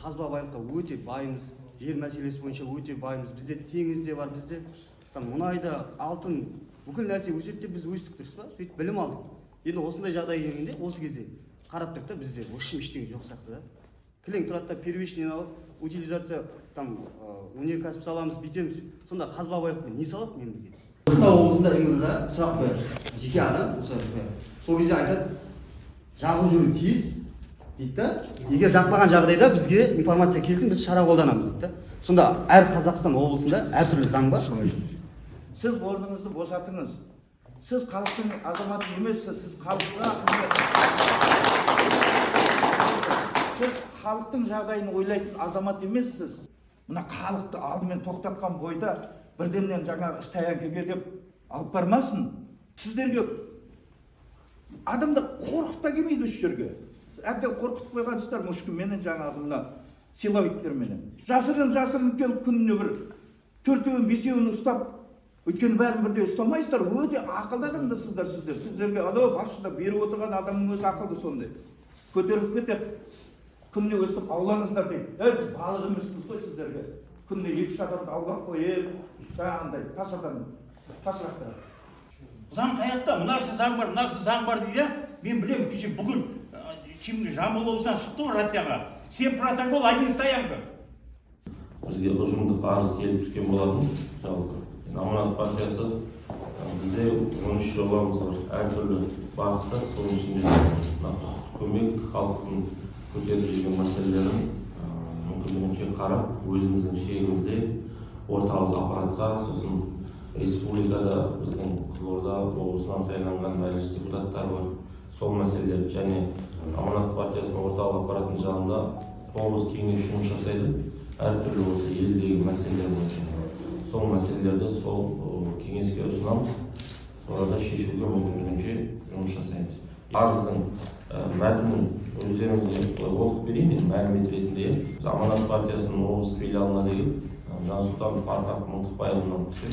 қазба байлыққа өте байымыз, жер мәселесі бойынша өте байымыз. Бізде теңіз де бар, бізде мұнайда, алтын, бүкіл нәрсе өседі деп біз өстік, дұрыс па? Сөйтіп білім алдық. Енді осындай жағдай келгенде, осы кезде қарап тұрып та бізде вообще ештеңе жоқ сияқты да. Кілең тұрады да первичный алып, утилизация өнеркәсіп саламыз, бүйтеміз. Сонда қазба байлықпен не салады мемлекет? Маңғыстау облысында МВД-да сұрақ қояды. Жеке адам сол кезде айтады, жағып жүру тиіс дейді да. Егер жақпаған жағдайда бізге информация келсін, біз шара қолданамыз дейді да. Сонда әр Қазақстан облысында әртүрлі заң бар. Сіз орныңызды босатыңыз. Сіз халықтың азаматы емессіз, сіз халыққа сіз халықтың жағдайын ойлайтын азамат емессіз. Мына халықты алдымен тоқтатқан бойда бірдемнен жаңағы іс тәйянкеге деп алып бармасын. Сіздерге адамды қорқыта келмейді осы жерге. Әбден қорқытып қойғансыздар мүшкінменен жаңағы мына силовиктерменен. Жасырын келіп күніне бір 4-еуін 5-еуін ұстап, өйткені бәрін бірде ұстамайсыздар, өте ақылды адамдасыздар сіздер. Сіздерге анау басшыда беріп отырған адамның өзі ақылды сондай. Көтеріп кетеді, күніне өстіп аулаңыздар дейді. Біз балық емеспіз ғой сіздерге. Күніне 2-3 адамды аулақ қойып, жаңағындай тасырдан тасырақтырады. Заң қаяқта, мынақсы заң бар, мынақсы заң бар дейді. Мен білемін, кеше бүгін Жамбыл облысынан шықты ғой рацияға. 7 протокол, 1 стоянка. Бізге ұжымдық арыз келіп түскен болатын. Жалпы Аманат партиясы бізде 13 жобамыз бар. Әртүрлі бағытта, соның ішінде көмек, халықтың көтеріп жүрген мәселелерін мүмкіндігінше қарап, өзіміздің шегімізде орталық аппаратқа, сосын республикада біздің Қызылорда облысынан сайланған мәжіліс депутаттары бар. Сол мәселелер және Аманат партиясының орталық аппаратының жанында облыс кеңес жұмыс жасайды. Әртүрлі осы елдегі мәселелер бойынша. Сол мәселелерді сол кеңеске ұсынамыз. Сонда шешуге мүмкіндігінше жұмыс жасаймыз. Арыздың мәтінін өздеріңізге оқып берейін, мәлімет ретінде. Аманат партиясының облыс филиалына деген Жансұлтан Фархат Мылтықбайұлынан түскен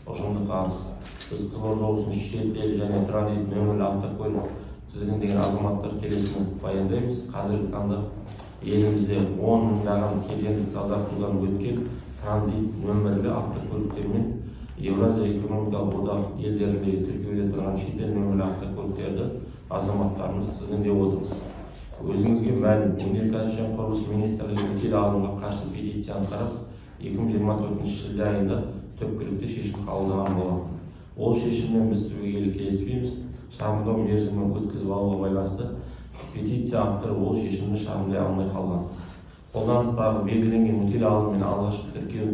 ұжымдық арыз. Біз Қызылорда облысының шетел және транзит нөмірлі автокөлік тізгіндеген азаматтар келесіні баяндаймыз. Қазіргі таңда елімізде 10 мыңдаған кедендік тазартудан өткен транзит нөмірлі автокөліктермен Еуразия экономикалық одақ елдеріндегі тіркеуде тұрған шетел нөмірлі автокөліктерді азаматтарымыз тізгіндеп отыр. Өзіңізге мәлім, өнеркәсіп және құрылыс министрлігі өтел алымға қарсы петицияны қарап, 2024 шілде айында түпкілікті шешім қабылдаған болатын. Ол шешіммен біз түбегейлі келіспейміз. Шағымдау мерзімін өткізіп алуға байланысты петиция авторы ол шешімді шағымдай алмай қалған. Қолданыстағы белгіленген өтел алымы мен алғашқы тіркеу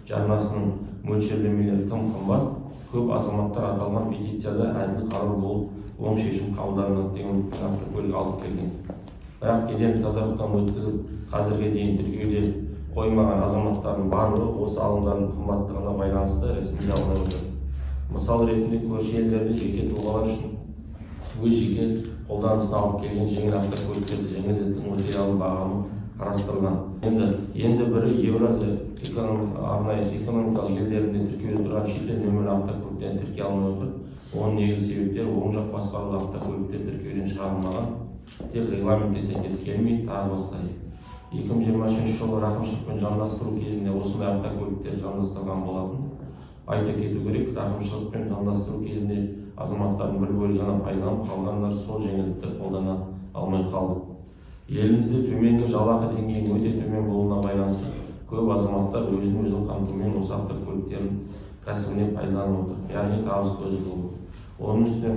жарнасының мөлшерлемелері тым қымбат. Көп азаматтар аталған петицияда әділ қарау болып оң шешім қабылданады деген автокөлік алып келген. Бірақ кедендік тазартудан өткізіп, қазірге дейін тіркеуде қоймаған азаматтардың барлығы осы алымдардың қымбаттығына байланысты ресімдей отыр. Мысал ретінде көрші елдерде жеке тұлғалар үшін өз жеке қолданысына алып келген жеңіл автокөліктерді жеңілдетілген өтел алым бағамы қарастырылған. Енді бірі Еуразия арнайы экономикалық елдерінде тіркеуде тұрған шетел нөмірлі автокөліктен тіркей алмай отыр. Оның негізгі себептері оң жақ басқарулы автокөліктер тіркеуден шығарылмаған, тек регламентке сәйкес келмейді, тағы басқа. 2023 жылы рақымшылықпен заңдастыру кезінде осындай автокөліктер заңдастырған болатын. Айта кету керек, рақымшылықпен заңдастыру кезінде азаматтардың бір бөлігі ғана пайдаланып, қалғандар сол жеңілдікті қолдана алмай қалды. Елімізде төменгі жалақы деңгейінің өте төмен болуына байланысты көп азаматтар өзін қамтумен осы автокөліктерін кәсібіне пайдаланып отыр, яғни табыс көзі болды. Оның үстіне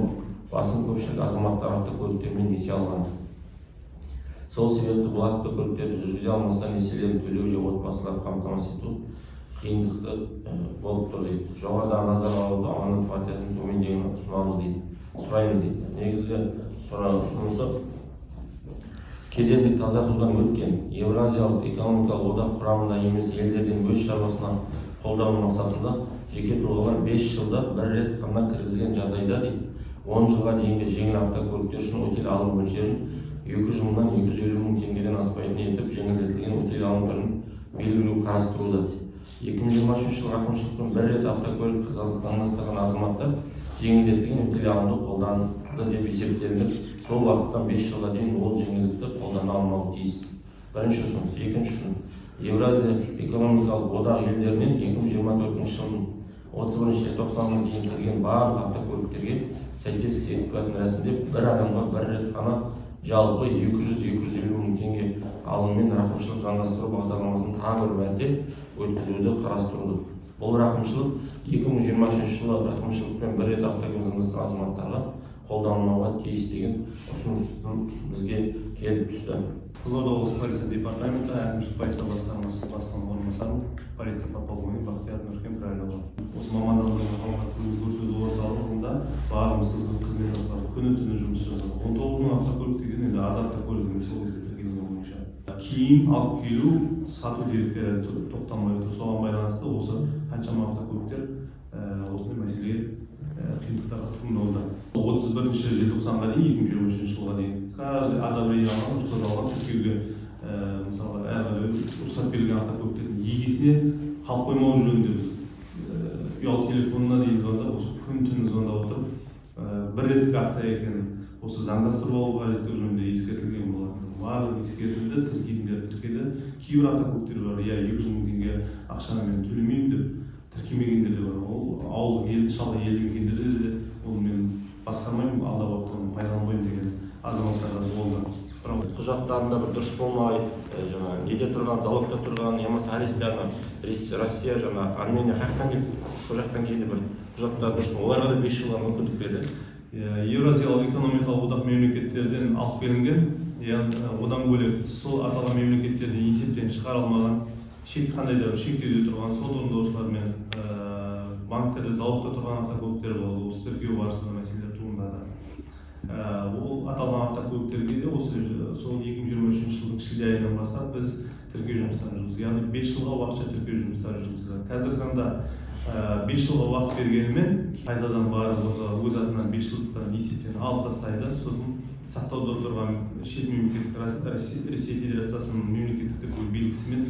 басым көпшілік азаматтар автокөліктермен несие алған. Сол себепті бұл автокөліктерді жүргізе алмаса несиелерін төлеу же отбасыларды қамтамасыз ету қиындықты болып тұр дейді. Жоғарыдағы назар алуды Аманат партиясының төмендегіні сұраймыз дейді. Негізгі ұсынысы кедендік тазартудан өткен Еуразиялық экономикалық одақ құрамында емес елдерден өз шаруасына қолдану мақсатында жеке тұлғалар 5 жылда бір рет қана кіргізген жағдайда дейді 10 жылға дейінгі жеңіл автокөліктер үшін өтел алым мөлшерін 200 мыңнан 250 мың теңгеден аспайтын етіп жеңілдетілген өтел алымдарын белгілеу қарастырылуда. 2023 жыл рақымшылықпен бір рет автокөлік заңдастырған азаматтар жеңілдетілген өтел алымды қолданды деп есептелініп, сол уақыттан 5 жылға дейін ол жеңілдікті қолдана алмауы тиіс. Бірінші ұсыныс. Екінші Евразия экономикалық одақ елдерінен 2024 жылдың 31 желтоқсанына дейін келген барлық автокөліктерге сәйкес сертификатын рәсімдеп, бір адамға бір рет қана жалпы 200-250 мың теңге алыммен рақымшылық заңдастыру бағдарламасын тағы бір мәрте өткізуді қарастырылды. Бұл рақымшылық 2023 жылы рақымшылықпен бір рет автокөлік заңдастырған азаматтарға қолданылмауға тиіс деген ұсыныстың бізге келіп түсті. Қызылорда облысы полиция департаменті әкімшілік полиция басқармасы бастығының орынбасары полиция подполковник Бақтияр Нұркен. Осы мамандандырылған халыққа көрсету орталығында барлығымыз қызмет атқарып күні-түні жұмыс жасадық. 19 мың автокөлік деген енді аз автокөлік емес, сол кезде тіркелген бойынша. Кейін алып келу, сату деректері тоқтамай отыр. Соған байланысты осы қаншама автокөліктер осындай мәселеге қиындықтарға туындауда. 31 желтоқсанға дейін, 2023 жылға дейін каждый одобрение алған, рұқсат алған тіркеуге мысалға әрі рұқсат берілген автокөліктердің егесіне қалып қоймау жөнінде біз ұялы телефонына дейін звондап, осы күн-түн звондап отырып, бір реттік акция екенін, осы заңдастырып алу қажеттігі жөнінде ескертілген болатын. Барлығы ескертілді, тіркейтіндер тіркеді. Кейбір автокөліктер бар, 200 мың теңге ақшаны мен төлемеймін деп тіркемегендер де бар. Ол ауыл шалғай елді мекендерде де ол мен басқармаймын, алдап отырған пайдаланбаймын деген азаматтар болды. Құжаттарында бір дұрыс болмай, неде тұрған, залогта тұрған, немесе арестаны Россия, Армения қаяқтан келді, сол жақтан келді бір құжаттар дұрыс. Оларға да 5 жылға мүмкіндік берді. Евразиялық экономикалық одақ мемлекеттерден алып келінген, одан бөлек сол аталған мемлекеттерден есептен шығарылмаған, қандай да бір шектеуде тұрған сот орындаушылар мен банктерде, залогта тұрған автокөліктер болды. Осы тіркеу барысында мәселелер туындады. Ол аталған автокөліктерге де осы сол 2023 жылдың шілде айынан бастап біз тіркеу жұмыстарын жүргіздік. Яғни 5 жылға уақытша тіркеу жұмыстары жүргізілді. Қазіргі таңда 5 жылға уақыт бергенімен қайтадан барып өз атынан 5 жылдықтан есептен алып тастайды. Сосын сақтауда тұрған шет мемлекеттік Ресей Федерациясының мемлекеттік тіркеу белгісімен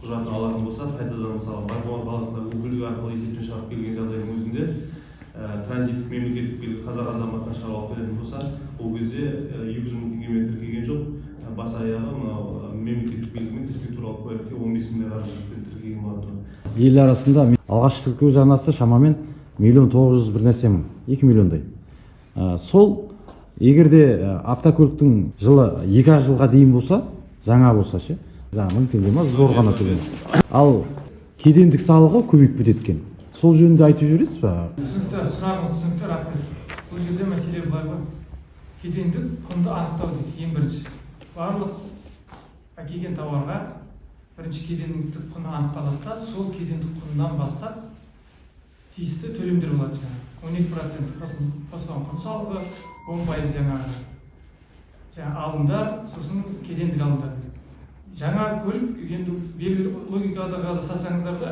құжатын алатын болса, қайтадан мысалы Байқоңыр қаласында көлік арқылы есептен шығарып келген жағдайдың өзінде транзиттік мемлекеттік белгі қазақ азаматына шығарып алып келетін болса, ол кезде 200 мың теңгемен тіркеген жоқ, бас аяғы мемлекеттік белгімен тіркеу туралы куәлікке 15 мыңдай қаражатпен тіркеген болатын. Ел арасында алғаш тіркеу жарнасы шамамен 1.900.000 бір нәрсе мың, 2 миллиондай. Сол егерде автокөліктің жылы 2 жылға дейін болса, жаңа болса ше, жаңа 1000 теңге ма сбор ғана төлейміз. Ал кедендік салығы көбейіп кетеді екен. Сол жөнінде айтып жібересіз ба? Түсінікті, сұрағыңыз түсінікті, рахмет. Бұл жерде мәселе былай ғой. Кедендік құнды анықтау дейді, ең бірінші. Барлық әкелген тауарға бірінші кедендік құны анықталады да, сол кедендік құнынан бастап тиісті төлемдер болады жаңағы. 12% қосылған құн салығы, 10% жаңағы алымдар, сосын кедендік алымдар. Жаңа көлік, енді белгілі логикада жасасаңыздар да,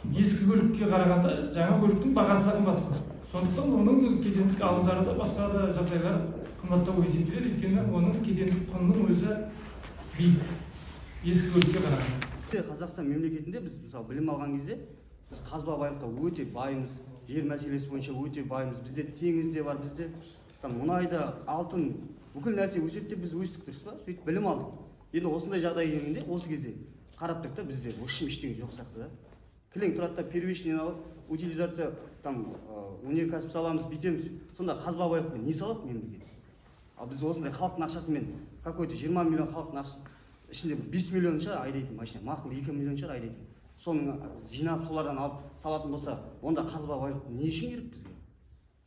ескі көлікке қарағанда жаңа көліктің бағасы да қымбат қой. Сондықтан оның кедендік алымдары да басқа да жағдайлар қымбаттау есептеледі, өйткені оның кедендік құнның өзі биік ескі көлікке қарағанда. Қазақстан мемлекетінде біз мысалы білім алған кезде біз қазба байлыққа өте байымыз, жер мәселесі бойынша өте байымыз. Бізде теңіз де бар, бізде мұнайда, алтын, бүкіл нәрсе өседі деп біз өстік, дұрыс па? Сөйтіп білім алдық. Енді осындай жағдай келгенде осы кезде қарап тұрдық та бізде ештеңе жоқ сияқты да. Кілең тұрады да первичный алып, утилизация өнеркәсіп саламыз, бүйтеміз. Сонда қазба байлықпен не салады мемлекет? Ал біз осындай халықтың ақшасымен какой-то 20 миллион халықтың ақшасы ішінде 5 миллион шығар айдайтын машина, мақұл 2 миллион шығар айдайтын. Соның жинап солардан алып салатын болса, онда қазба байлық не үшін керек бізге?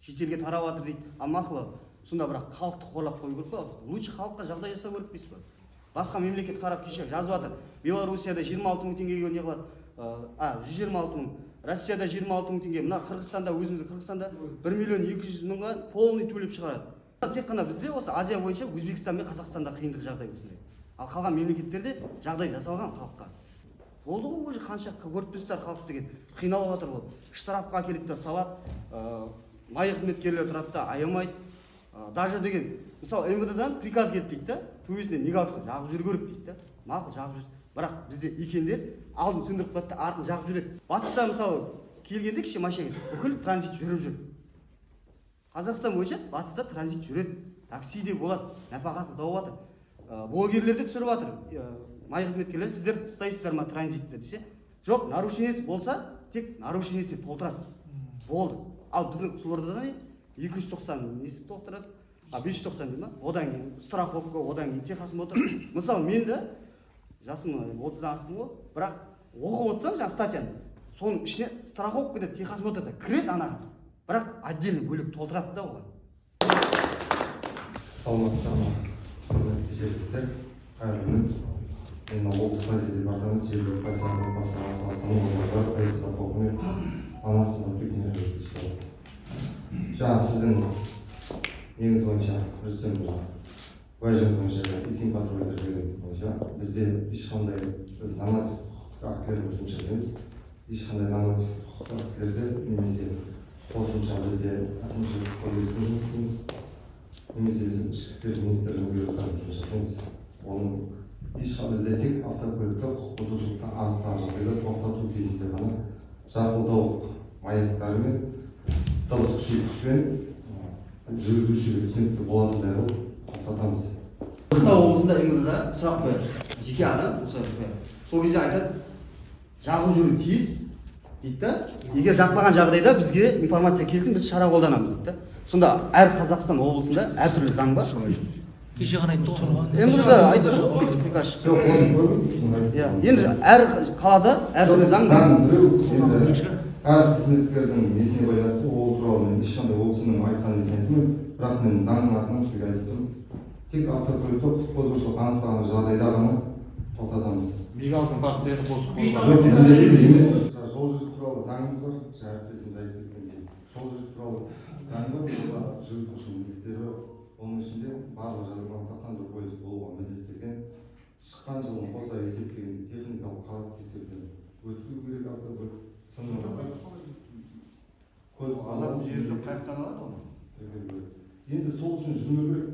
Шетелге тарап жатыр дейді. А мақұл, сонда бірақ халықты қорлап қою керек па? Лучше халыққа жағдай жасау керек дейсіз ба? Басқа мемлекет қарап кеше жазып жатыр. Белоруссияда 26 мың теңгеге не қылады? 126 мың. Россияда 26 мың теңге. Мына Қырғызстанда, өзіміздің Қырғызстанда 1 миллион 200 мыңға полный төлеп шығарады. Тек қана бізде осы Азия бойынша Өзбекстан мен Қазақстанда қиындық жағдай осындай. Ал қалған мемлекеттерде жағдай жасалған халыққа. Болды ғой уже қанша көріп тұрсыздар халық деген қиналып жатыр ғой. Штрафқа әкеледі де салады. Майы қызметкерлер тұрады да аямайды. Даже деген мысалы МВД-дан приказ келді дейді да, төбесіне мигалкасын жағып жүру керек дейді да. Мақұл жағып жүрсін. Бірақ бізде екендер алдын сөндіріп қояды да артын жағып жүреді. Батыста мысалы келгенде кеше машина бүкіл транзит жүріп жүр. Қазақстан бойынша батыста транзит жүреді. Такси де болады, нәпақасын тауып жатыр. блогерлер де түсіріп жатыр. Май қызметкерлер, сіздер ұстайсыздар ма транзитті десе, жоқ, нарушениесі болса, тек нарушениесі толтырады. Болды. Ал біздің Қызылордада не? 290 несі толтырады? 590 дей ма? Одан кейін страховка, одан кейін техосмотр. Мысалы, мен де жасым 30-дан астым ғой, бірақ оқып отырсам жаңа статьяны, соның ішіне страховка да техосмотр да кіреді анаға. Бірақ отдельно бөлек толтырады да оған. Саламатсыздар ма? Құрметті жерлестер, қайырлы күн. Мен облыс полиция департаменті жергілікті полиция басқармасының орынбасары полиция полковник Алмасов Нұрбек Нұрбек. Жаңа сіздің неңіз бойынша Рүстем уәжіңіз бойынша итин патрульдер деген бойынша бізде ешқандай біз нормативтік актілермен жұмыс жасаймыз. Ешқандай нормативтік құқықтық актілерде немесе қосымша бізде әкімшілік кодекспен жұмыс істейміз. Немесе біздің ішкі істер министрлігінің бұйрықтарымен жұмыс жасаймыз. Оның ешқандай бізде тек автокөлікті құқық бұзушылықты анықтаған жағдайда тоқтату кезінде ғана жарқылдау маячтары мен дыбыс күшейткішпен жүргізушіге түсінікті болатындай қылып тоқтатамыз. Ақтау облысында МВД-да сұрақ қояды. Жеке адам сұрақ қояды. Сол кезде айтады, жағып жүру тиіс дейді да. Егер жақпаған жағдайда бізге информация келсін, біз шара қолданамыз дейді. Сонда әр Қазақстан облысында әртүрлі заң бар. Кеше ғана айтты ғой. МВД-да айтты ғой, приказ. Жоқ, оны көрдіңіз. Енді әр қалада әртүрлі заң бар. Әр қызметкердің несіне байланысты ол туралы мен ешқандай ол кісінің айтқан несін айтпаймын, бірақ мен заңның атынан сізге айтып тұрмын. Тек автокөлікті құқық бұзушылық анықталған жағдайда ғана тоқтатамыз. Мигалдың бас деді қосып Жоқ, міндетті емес. Жол жүріс туралы заңымыз бар, әріптесіміз айтып кеткендей. Жол жүріс туралы заң бар, онда жүргізуші міндеттері бар. Оның ішінде барлық жағдайдан сақтандыру полисі болуға міндеттелген. Шыққан жылын қоса есептегенде техникалық қарап тексеруден өткізу керек автокөлік. Алатын жері жоқ, қаяқтан алады оны? Енді сол үшін жүрмеу керек.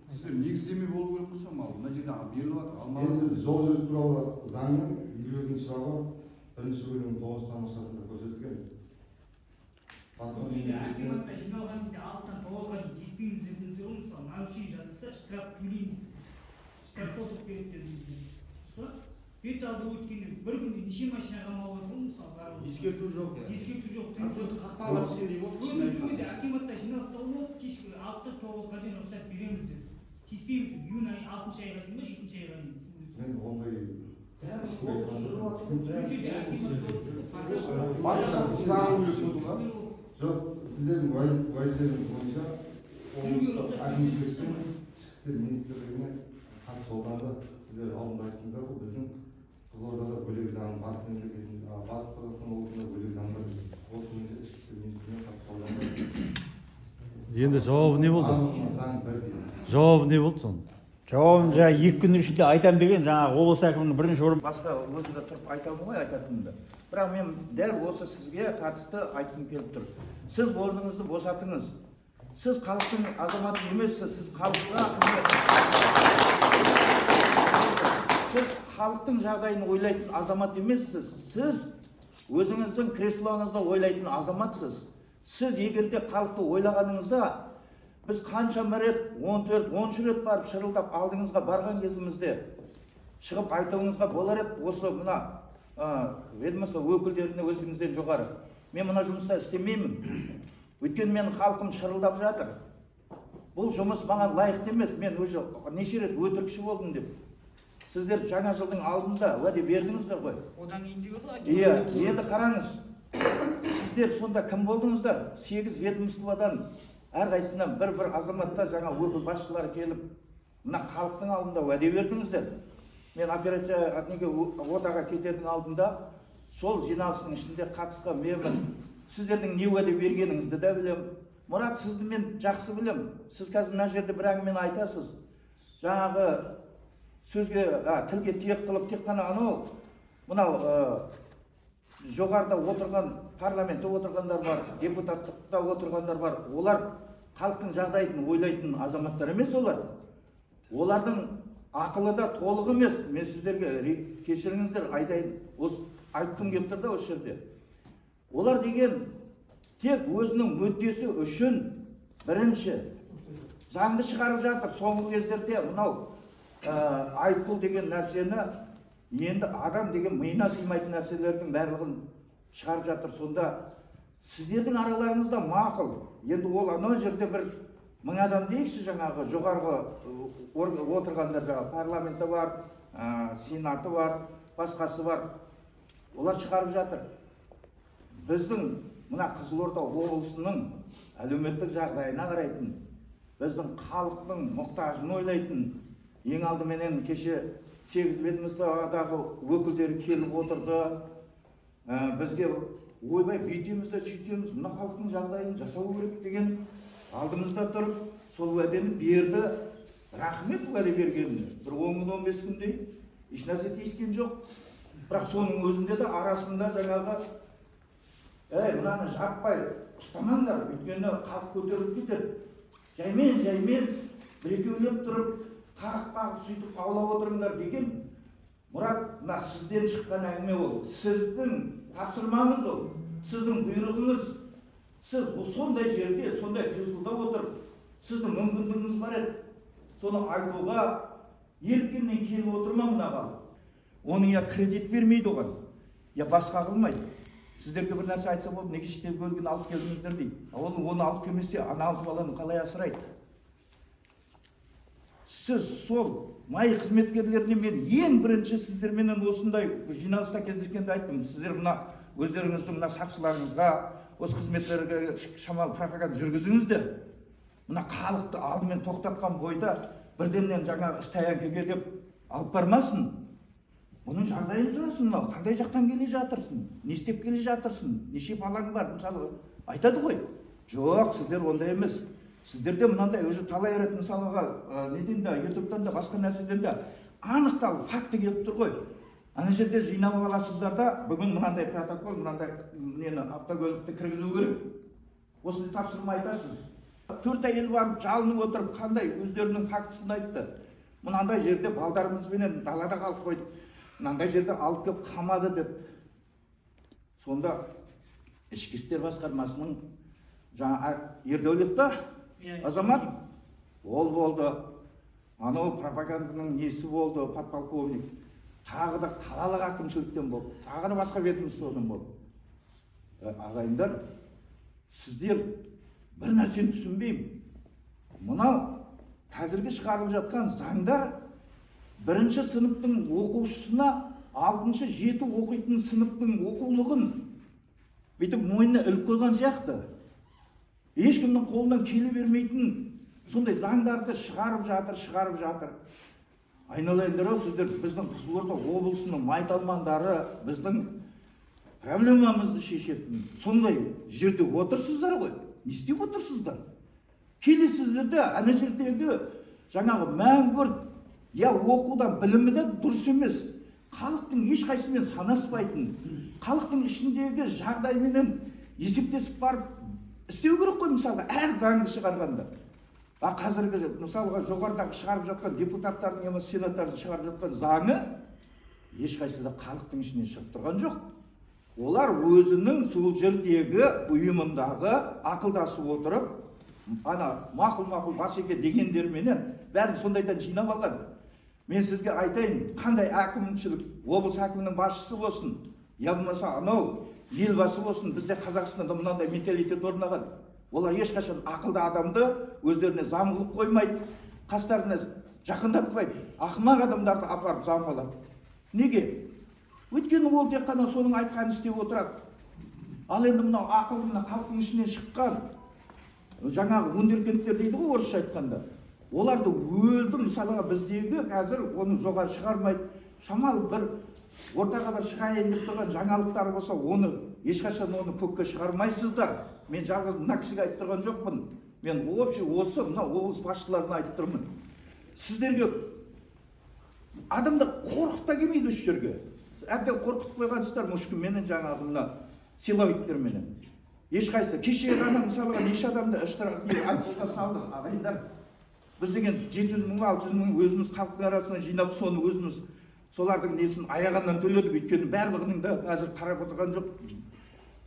Сіздер негіздеме болу керек болса, мына жерде беріліп жатыр. Енді сіз жол жүріс туралы заңның 52-ші бабы 1-ші бөлімінің 9-шы тармақшасында көрсетілген. Акиматта жиналған кезде 6-тан 9-ға дейін кеспейміз дедіңіздер ғой, мысалы, нарушение жасаса штраф төлейміз. Штраф толтырып береді дедіңіздер. Бет алды өткенде бір күнде неше машина қамалып жатыр ғой, мысалы. Ескерту жоқ. Ескерту жоқ. Қақтауға түскендей болды. Өзімізде акиматта жиналыста болмас, кешкі 6-тан 9-ға дейін рұқсат береміз деп. Тиіспейміз деп. Июнь айы 6-шы айға дейін ба, 7-ші айға дейін. Мен ондай жоқ, сіздердің уәждеріңіз бойынша облыстық әкімшіліктен ішкі істер министрлігіне хат жолданды. Сіздер алдында айттыңыздар ғой, біздің Қызылордада бөлек заң, батыс мемлекетінде, батыс Қазақстан облысында бөлек заң бар. Осы бойынша ішкі істер министрлігіне хат жолданды. Енді жауабы не болды? Заң бір дейді. Жауабы не болды соның? Жауабын жаңа 2 күн ішінде айтам деген жаңа облыс әкімінің бірінші орын. Басқа өзінде тұрып айтамын ғой айтатынымды. Бірақ мен дәл осы сізге қатысты айтқым келіп тұр. Сіз орныңызды босатыңыз. Сіз халықтың азаматы емессіз, сіз халыққа сіз халықтың жағдайын ойлайтын азамат емессіз. Сіз өзіңіздің креслоңызды ойлайтын азаматсыз. Сіз егерде халықты ойлағаныңызда біз қаншама рет 14-13 рет барып шырылдап алдыңызға барған кезімізде шығып айтуыңызға болар еді. Осы мына ведомство өкілдеріне өзіңізден жоғары. Мен мына жұмыста істемеймін. Өйткені менің халқым шырылдап жатыр. Бұл жұмыс маған лайықты емес. Мен өзі неше рет өтірікші болдым деп. Сіздер жаңа жылдың алдында уәде бердіңіздер ғой. Одан кейін де болды. Иә, енді қараңыз. Сіздер сонда кім болдыңыздар? 8 ведомстводан әрқайсысынан бір азаматтар жаңа өкіл басшылары келіп, мына халықтың алдында уәде бердіңіздер. Мен операция отаға кетердің алдында сол жиналыстың ішінде қатысқан менмін. Сіздердің не уәде бергеніңізді де білем. Мұрат, сізді мен жақсы білем. Сіз қазір мына жерде бір әңгімені айтасыз. Жаңағы сөзге, тілге тиек қылып, тек қана анау, мынау жоғарыда отырған, парламентте отырғандар бар, депутаттықта отырғандар бар. Олар халықтың жағдайын ойлайтын азаматтар емес олар. Олардың ақылы да толық емес. Мен сіздерге кешіріңіздер, айтқым келіп тұр да осы жерде. Олар деген тек өзінің мүддесі үшін бірінші заңды шығарып жатыр. Соңғы кездерде мынау айыппұл деген нәрсені енді адам деген миына сыймайтын нәрселердің барлығын шығарып жатыр. Сонда сіздердің араларыңызда мақұл. Енді ол ана жерде бір 1000 адам дейікші, жаңағы жоғарғы отырғандар, жаңағы парламенті бар, сенаты бар, басқасы бар. Олар шығарып жатыр. Біздің мына Қызылорда облысының әлеуметтік жағдайына қарайтын, біздің халықтың мұқтажын ойлайтын, ең алдыменен кеше 8 ведомстводағы өкілдері келіп отырды. Бізге ойбай бүйтеміз де сөйтеміз, мына халықтың жағдайын жасау керек деген алдымызда тұрып, сол уәдені берді. Рахмет уәде бергеніне. Бір 10-15 күндей еш нәрсе тиіскен жоқ. Бірақ соның өзінде де арасында жаңағы мынаны жаппай ұстамаңдар, өйткені халық көтеріліп кетеді. Жаймен бір-екеулеп тұрып, қағып сөйтіп аулап отырыңдар деген мұрат, мына сізден шыққан әңгіме ол. Сіздің тапсырмаңыз ол, сіздің бұйрығыңыз. Сіз сондай жерде, сондай креслода отырып, сіздің мүмкіндігіңіз бар еді. Соны айтуға еркінен келіп отырма мынаға. Оны я кредит бермейді оған, я басқа қылмайды. Сіздерге бір нәрсе айтса болды, неге шетел бөлігін алып келдіңіздер дейді. Оны алып келмесе, ана алып баланы қалай асырайды? Сіз сол май қызметкерлеріне мен ең бірінші сіздерменен осындай жиналыста кездескенде айттым. Сіздер мына өздеріңіздің мына сақшыларыңызға, осы қызметтерге шамалы пропаганда жүргізіңіздер. Мына халықты алдымен тоқтатқан бойда бірденнен жаңағы іс-тәйянкеге деп алып бармасын. Бұның жағдайын сұрасын, мынау қандай жақтан келе жатырсың, не істеп келе жатырсың, неше балаң бар, мысалы айтады ғой. Жоқ, сіздер ондай емес. Сіздерде мынандай өзі талай рет мысалға неден де, ютубтан да, басқа нәрседен де анықталып, факті келіп тұр ғой. Ана жерде жинап аласыздар да, бүгін мынандай протокол, мынандай нені автокөлікті кіргізу керек. Осыны тапсырма айтасыз. 4 әйел барып жалынып отырып, қандай өздерінің фактісін айтты. Мынандай жерде балдарымызбенен далада қалып қойдық. Мынандай жерде алып келіп қамады деп. Сонда ішкі істер басқармасының жаңа Ердәулет па? Азамат? Ол болды. Анау пропаганданың несі болды, подполковник. Тағы да қалалық әкімшіліктен болды. Тағы да басқа ведомстводан болды. Ағайындар, сіздер бір нәрсені түсінбеймін. Мынау қазіргі шығарылып жатқан заңдар 1-ші сыныптың оқушысына 6-шы 7 оқитын сыныптың оқулығын бүйтіп мойнына іліп қойған сияқты. Ешкімнің қолынан келе бермейтін сондай заңдарды шығарып жатыр. Айналайындар-ау, сіздер біздің Қызылорда облысының майталмандары, біздің проблемамызды шешетін сондай жерде отырсыздар ғой. Не істеп отырсыздар? Келесіздерде ана жердегі жаңағы мәңгүрт я оқудан білімі де дұрыс емес. Халықтың ешқайсымен санаспайтын, халықтың ішіндегі жағдайменен есептесіп барып істеу керек қой, мысалға әр заңды шығарғанда. Қазіргі мысалға жоғарыдағы шығарып жатқан депутаттардың емес сенаттардың шығарып жатқан заңы ешқайсысы да халықтың ішінен шығып тұрған жоқ. Олар өзінің сол жердегі ұйымындағы ақылдасып отырып, ана мақұл басеке дегендерменен бәрін сондайдан жинап алған. Мен сізге айтайын, қандай әкімшілік, облыс әкімінің басшысы болсын, я болмаса анау елбасы болсын, бізде Қазақстанда мынандай менталитет орнаған. Олар ешқашан ақылды адамды өздеріне заң қылып қоймайды, қастарына жақындатпайды, ақымақ адамдарды апарып заң алады. Неге? Өйткені ол тек қана соның айтқанын істеп отырады. Ал енді мынау ақылды мына халықтың ішінен шыққан жаңағы вундеркиндтер дейді ғой орысша айтқанда. Оларды өлді, мысалға біздегі қазір оны жоғары шығармайды. Шамалы бір ортаға бір шығайын деп тұрған жаңалықтар болса, оны ешқашан оны көкке шығармайсыздар. Мен жалғыз мына кісіге айтып тұрған жоқпын. Мен осы мына облыс басшыларына айтып тұрмын. Сіздерге адамды қорқыта келмейді осы жерге. Әбден қорқытып қойғансыздар мүшкінменен жаңағы мына силовиктерменен. Ешқайсы кеше ғана мысалға неше адамды айыппұлға салды. Ағайындар, біз деген 700 мың 600 мың өзіміз халықтың арасынан жинап соны өзіміз солардың несін аяғаннан төледік. Өйткені барлығының да қазір қарап отырған жоқ,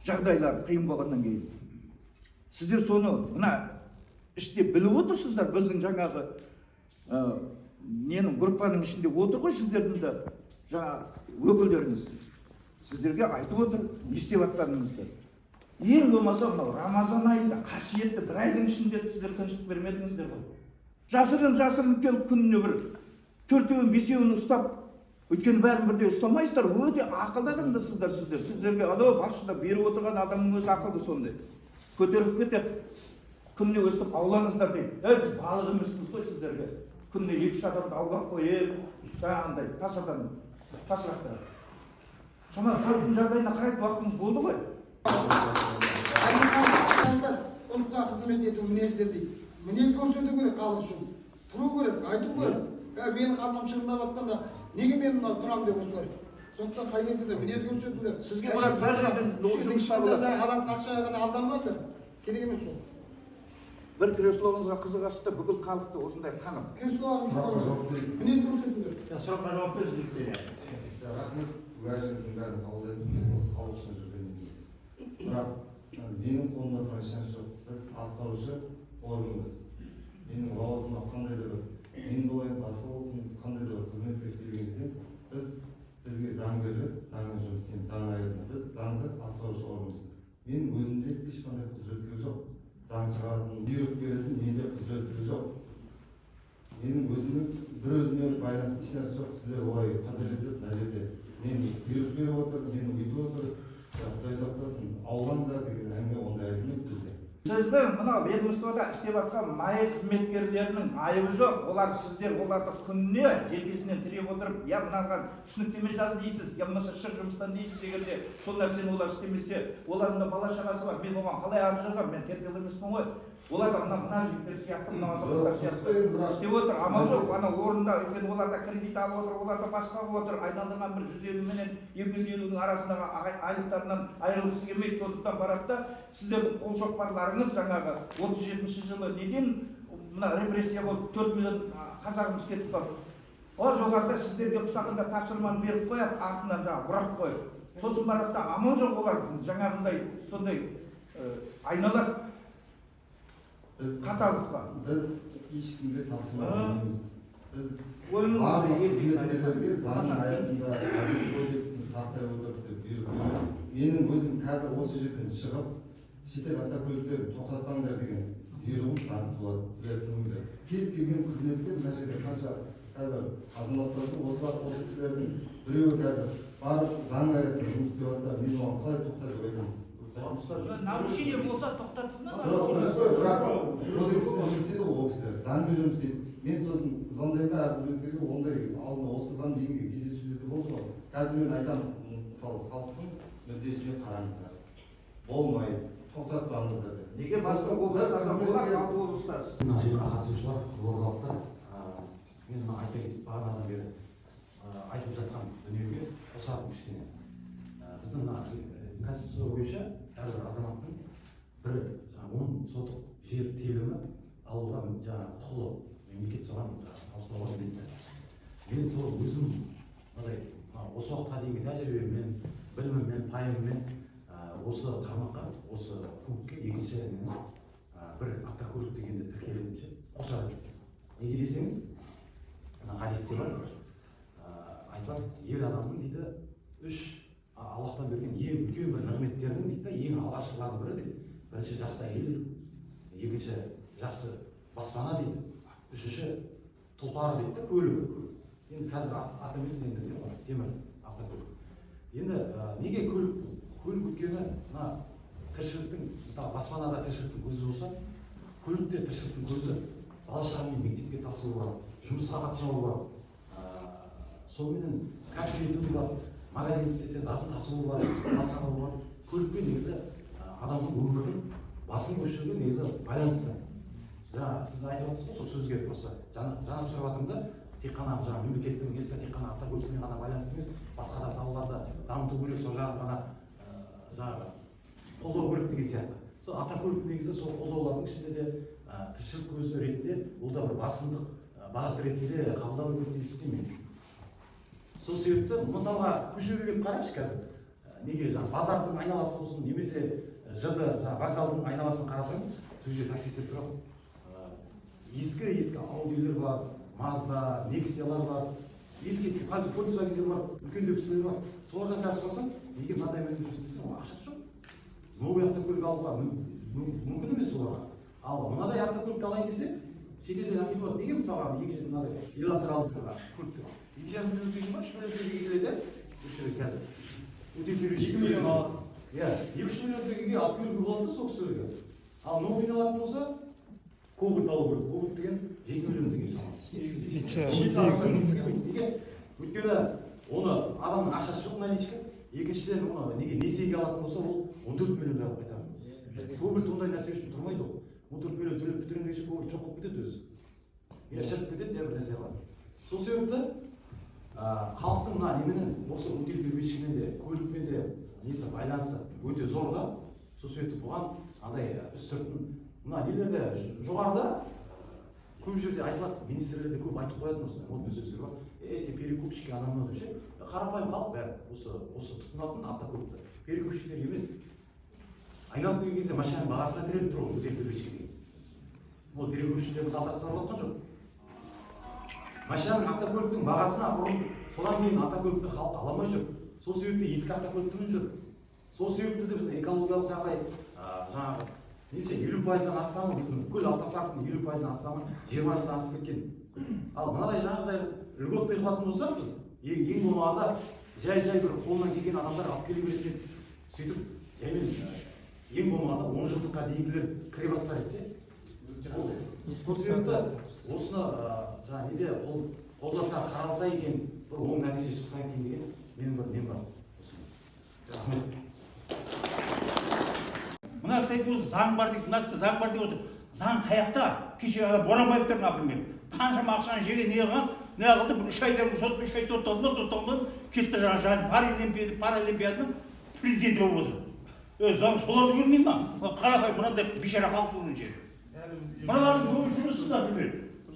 жағдайлар қиын болғаннан кейін. Сіздер соны мына іште біліп отырсыздар, біздің жаңағы ненің группаның ішінде отыр ғой сіздердің де жаңағы өкілдеріңіз. Сіздерге айтып отыр не істеп жатқаныңызды. Ең болмаса мынау Рамазан айында қасиетті бір айдың ішінде сіздер тыныштық бермедіңіздер ғой. Жасырын келіп күніне бір 4-еуін 5-еуін ұстап, өйткені бәрін бірде ұстамайсыздар. Өте ақылды адамдарсыздар сіздер. Сіздерге анау басшыда беріп отырған адамның өзі ақылды сондай. Көтеріп кетеді. Күніне өстіп аулаңыздар дейді. Біз балық емеспіз ғой сіздерге. Күніне 2-3 адамды аулақ қойып, жаңағындай тасырақтар. Шамалы халықтың жағдайына қарайтын уақытымыз болды ғой. Ұлтқа қызмет ету мінездер дейді. Мінез көрсету керек халық үшін. Тұру керек, айту керек. Менің қарным шығындап жатқанда неге мен мына тұрам деп осылай. Сондықтан қай кезде де мінез көрсету керек. Сізге олар бір жерден жұмысқа болады. Алатын ақшаға ғана алданбаңдар. керек емес ол. Бір креслоңызға қызығасыздар, бүкіл халықты осындай қанып. Мінез көрсетіңдер. Сұраққа жауап беріңіздер. Рахмет, уәжіңіздің бәрін қабылдаймыз, біз осы халық үшін жүргеніміз. Бірақ менің қолымда тұрған ешнәрсе жоқ. Біз атқарушы органбыз. Менің лауазымда қандай да бір, мен болайын, басқа болсын, қандай да бір қызметке келгенде бізге заң беріледі, заңмен жұмыс істейміз, заң аясында біз заңды атқарушы органбыз. Мен өзімде ешқандай құзыреттілігі жоқ. Заң шығаратын, бұйрық беретін менде құзыреттілігі жоқ. Менің өзімнің бір өзіме байланысты ешнәрсе жоқ. Сіздер олай қателесіп, мына жерде мен бұйрық беріп отыр, мені өйтіп отыр, Құдай сақтасын, аулаңдар деген әңгіме ондай айтылмайды бізде. Сіздің мына ведомствода істеп жатқан майы қызметкерлерінің айыбы жоқ. Олар сіздер оларды күніне желкесінен тіреп отырып, я мынаған түсініктеме жаз дейсіз, я болмаса шық жұмыстан дейсіз дегенде, сол нәрсені олар істемесе, олардың да бала шағасы бар. Мен оған қалай арыз жазамын? Мен терпел емеспін ғой. Олар да мына жігіттер сияқты, мына азаматтар сияқты істеп отыр. Амал жоқ, ана орында, өйткені олар да кредит алып отыр, олар да басқа отыр. Айналдырған бір 150 менен 250-ның арасындағы айлықтарынан айырылғысы келмейді, сондықтан барады да сіздердің қол шоқпарларыңыз жаңағы 37-ші жылы неден мына репрессия болып 4 миллион қазағымыз кетіп қалды. Ол жоғарыда сіздерге құсағында тапсырманы беріп қояды, артынан жаңағы бұрақ қойып. Сосын барады да амал жоқ олар жаңағындай сондай айналады. Қаталыққа. Біз ешкімге тапсырма бермейміз. Біз барлық қызметкерлерге заң аясында әдеп кодексін сақтай отырып деп бұйрық береміз. Менің өзім қазір осы жерден шығып, шетел автокөліктерін тоқтатпаңдар деген бұйрығым заңсыз болады. Сіздер түсініңіздер. Кез келген қызметкер мына жерде қанша қазір азаматтардың осы кісілердің біреуі қазір барып заң аясында жұмыс істеп жатса, мен оған қалай тоқтатып айтамын? Нарушение болса тоқтатсын ба? Бірақ кодекспен жұмыс істейді ол кісілер, заңмен жұмыс істейді. Мен сосын звондаймын әр қызметкерге ондай алдында осыған дейінгі кездесулерде болды ғой. Қазір мен айтамын, мысалы халықтың мүддесіне қараңыздар. Болмайды, тоқтатпаңыздар деп. Неге басқа облыстарда олар алты облыстар? Мына жиынға қатысушылар, қызылордалықтар, мен мына айта кетіп бағанадан бері айтып жатқан дүниеге қосатын кішкене. Біздің мына Конституция бойынша әрбір азаматтың бір 10 сотық жер телімі алуға құқылы, мемлекет соған тапсыруға міндетті. Мен сол өзім осы уақытқа дейінгі тәжірибеммен, біліміммен, пайымыммен осы тармаққа, осы пунктке екінші бір автокөлік дегенде тіркелетінше қосады. Неге десеңіз, хадисте бар, айтылады, ер адамның дейді, үш Аллахтан берген ең үлкен бір нығметтердің дейді, ең алғашқылардың бірі дейді. Бірінші жақсы әйел дейді, екінші жақсы баспана дейді, үшінші тұлпар дейді, көлігі. Енді қазір ат емес енді темір автокөлік. Енді неге көлік өткені мына тіршіліктің, мысалы баспанада тіршіліктің көзі болса, көлікте тіршіліктің көзі бала шағамен мектепке тасуы бар, жұмысқа қатынауы бар, сонымен кәсіп етуі бар. Магазин істесе затын тасуы бар, басқа бар. Көлікпен негізі адамның өмірінің басын көшіруге негізі байланысты. Жаңа сіз айтып отырсыз ғой, сол сөзге осы жаңа сұраватымда тек қана мемлекеттің несі тек қана автокөлікпен ғана байланысты емес, басқа да салаларды дамыту керек, сол жағын ғана жаңағы қолдау керек деген сияқты. Сол автокөлік негізі сол қолдаулардың ішінде де тіршілік көзі ретінде бұл да бір басымдық бағыт ретінде қабылдану керек деп есептеймін. Сол себепті мысалға көшеге келіп қарашы қазір. Неге базардың айналасы болсын, немесе жырды вокзалдың айналасын қарасаңыз, сол жерде таксистер тұрады. Ескі аудилер бар, Mazda, Nexia'лар бар, ескі Volkswagen'дер бар, үлкендеу кісілер бар. Солардан қазір сұрасаң, неге мынадай мініп жүрсің десең, ол ақшасы жоқ. Новый автокөлік алуға мүмкін емес оларға. Ал мынадай автокөлікті алайын десе, шетелден әкеліп алады. Неге мысалға мынадай Elantra алушыға көлікті 2,5 миллион теңге ма, 3 миллион теңгеге келеді, осы жерде қазір. Өтеп беру 2 миллион алады. Иә, 2-3 миллион теңгеге алып беруге болады да сол кісілерге. Ал новыйын алатын болса, Кобальт алу керек. Кобальт деген 7 миллион теңге шамасы. Неге? Өйткені оны адамның ақшасы жоқ наличка. Екіншіден оны неге несиеге алатын болса, ол 14 миллион алып қайтады. Кобальт ондай нәрсе үшін тұрмайды ол. 14 миллион төлеп бітіргенше Кобальт жоқ болып кетеді өзі. Я шығып кетеді, я бір нәрсе қылады. Сол себепті халықтың мына неменен осы өтел берушімен де көлікпен де несі байланысы өте зор да. Сол себепті бұған андай үстіртін мына нелерде жоғарыда көп жерде айтылады, министрлерде көп айтып қоятын осындай модный сөздер бар. Те перекупщики анау деп ше. Қарапайым халық бәрі осы тұтынатын автокөлікті. Перекупщиктер емес. Айналып келген кезде машинаның бағасына тіреліп тұр ол өтел берушіге. Ол перекупщиктердің қалтасына оралған жоқ. Машинаның автокөліктің бағасына бұрын содан кейін автокөлікті халық ала алмай жүр. Сол себепті ескі автокөлікті жүр. Сол себепті де біз экологиялық жағдай жаңағы неше 50%-дан астамы біздің бүкіл автопарктың 50%-дан астамы 20 жылдан асып кеткен. Ал мынадай жаңағыдай льготный қылатын болсақ біз ең болмағанда жай бір қолынан келген адамдар алып келе беретін. Сөйтіп жаймен ең болмағанда 10 жылдыққа дейінгілер кіре бастар еді. Сол себепті осыны жаңа неде қолдаса қаралса екен, бір оң нәтиже шықса екен деген менің бір нем бар. Рахмет. Мына кісі айтып отыр, заң бар дейді, мына кісі заң бар деп отыр. Заң қаяқта? Кеше Боранбаевтар, например, қаншама ақшаны жеген не қылған, не қылды, 3 айда сот 3 ай тоқталды, кетті жаңағы паралимпиаданың президенті болып отыр. Заң соларды көрмей ма? Қарақай мынандай бейшара халық көргенше. Мыналардың көбі жұмыссыз, например.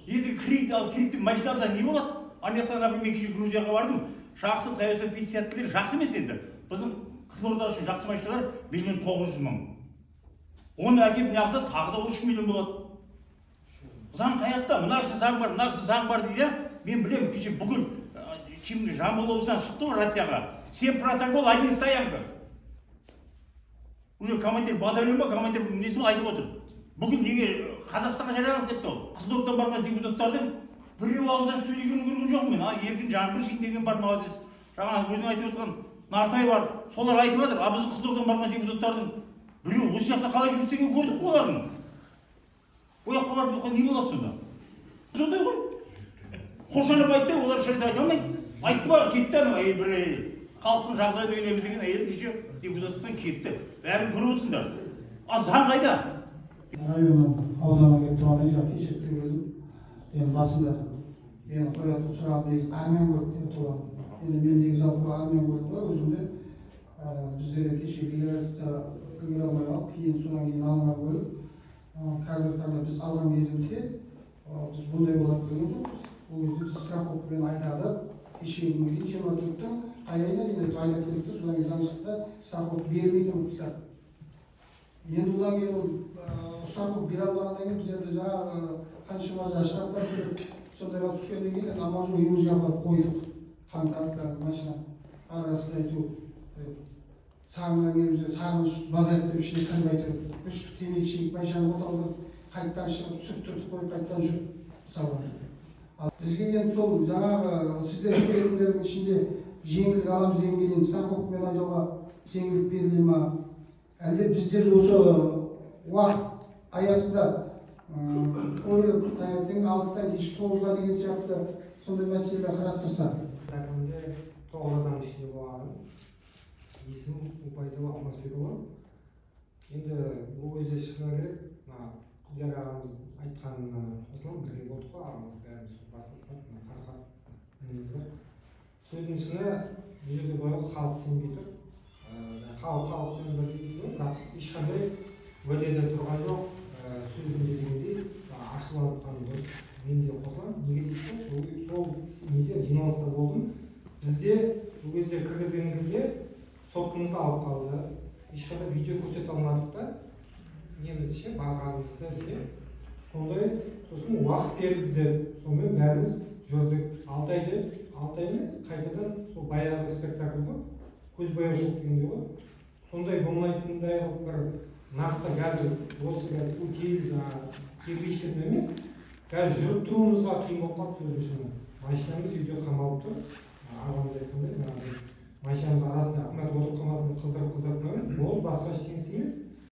Енді кредит машинасы не болады? Анаяқтан, например, кеше Грузияға бардым. Жақсы Toyota 50-лер жақсы емес енді. Біздің Қызылорда үшін жақсы машиналар 1,9 миллион. Оны әкеп не қылса тағы да 3 миллион болады. Заң қаяқта? Мына кісі заң бар, мына кісі заң бар дейді. Мен білемін, кеше бүкіл Жамбыл облысынан шықты ғой Россияға. 7 протокол, 1 стоянка. Уже командир батальон ба, командир несі ме айтып отыр. Бүгін неге Қазақстанға жарияланып кетті ол. Қызылордадан барған депутаттардың біреу ауыздан сөйлегенін көрген жоқпын мен. Еркін Жаңбыршин деген бар, молодец. Жаңа өзің айтып отырған Нартай бар. Солар айтып жатыр. Біздің Қызылордадан барған депутаттардың біреу осы жақта қалай жұмыс істегенін көрдік қой олардың. Ол жаққа барып не болады сонда? Сондай ғой. Қошанып айтты, олар шырды айта алмайды. Айтты ба, кетті бір халықтың жағдайын ойлаймыз деген әйел кеше депутаттан кетті. Бәрін көріп отырсыңдар. Ал заң қайда? Районның ауданы келіп тұрғанда жақ кешекте көрдім. Енді басында мені қоятын сұрағым негізі армян көріп деп тұрған. Енді мен негізі алып армян көріп бар өзімде. Бізде кеше көгер алмай алып, кейін содан кейін алынған көріп. Қазіргі таңда біз алған кезімізде біз бұндай болады көрген жоқпыз. Ол кезде біз страховкамен айдады. Кешегі күнге дейін 24-тің қай айына дейін айдап кетті. Содан кейін заң шықты, страховка бермейтін құстар. Енді одан кейін страховка бере алмағаннан кейін біз енді жаңағы қаншама штрафтар беріп сондайға түскеннен кейін амал жоқ үйімізге апарып қойдық. Қаңтарып машина арасында әйтеу сағынған кезімізде сағыныш базар деп ішіне кірмей тұрып, 3 темекі шегіп машинаны оталдырып, қайттан шығып сүртіп қойып қайттан жүріп мысалы. Бізге енді сол жаңағы сіздер сөйлейтіндердің ішінде жеңілдік аламыз дегенге дейін страховкамен айдауға жеңілдік беріле ма? Әлде біздер осы уақыт аясында ойлып таңертең 6-тан кешкі 9-ға деген сияқты сондай мәселелер қарастырса. Әкімде 9 адам ішінде болған. Есімім Упайдова Алмасбекова. Енді бұл өзі шыққан керек. Құдияр ағамыз айтқанына қосыламын, бірге болдық қой ағамыз бәріміз бастап қарақат ініміз бар. Сөздің ішіне бұл жерде былай халық сенбей тұр. Халықпен бірге бірақ ешқандай уәдеде тұрған жоқ. Сөзінде дегендей ашылып дұрыс. Мен де қосыламын. Неге дейсің? Сол неде жиналыста болдым. Бізде бұл кезде кіргізген кезде соткамызды алып қалды. Ешқандай видео көрсете алмадық та. Немізше бағанымызды сондай сосын уақыт берілді деп сонымен бәріміз жүрдік. 6 ай емес, қайтадан сол баяғы спектакль ғой, көзбояушылық дегенде ғой. Сондай болмайтындай бір нақты қазір осы қазір утиль кирпичтен емес, қазір жүріп тұруымызға қиын болып қалды сөз үшін. Машинамыз үйде қамалып тұр. Ағамыз айтқандай, машинаның арасында ықмет отырып қалмасын қыздырып қойып, ол басқа ештеңе істемейді.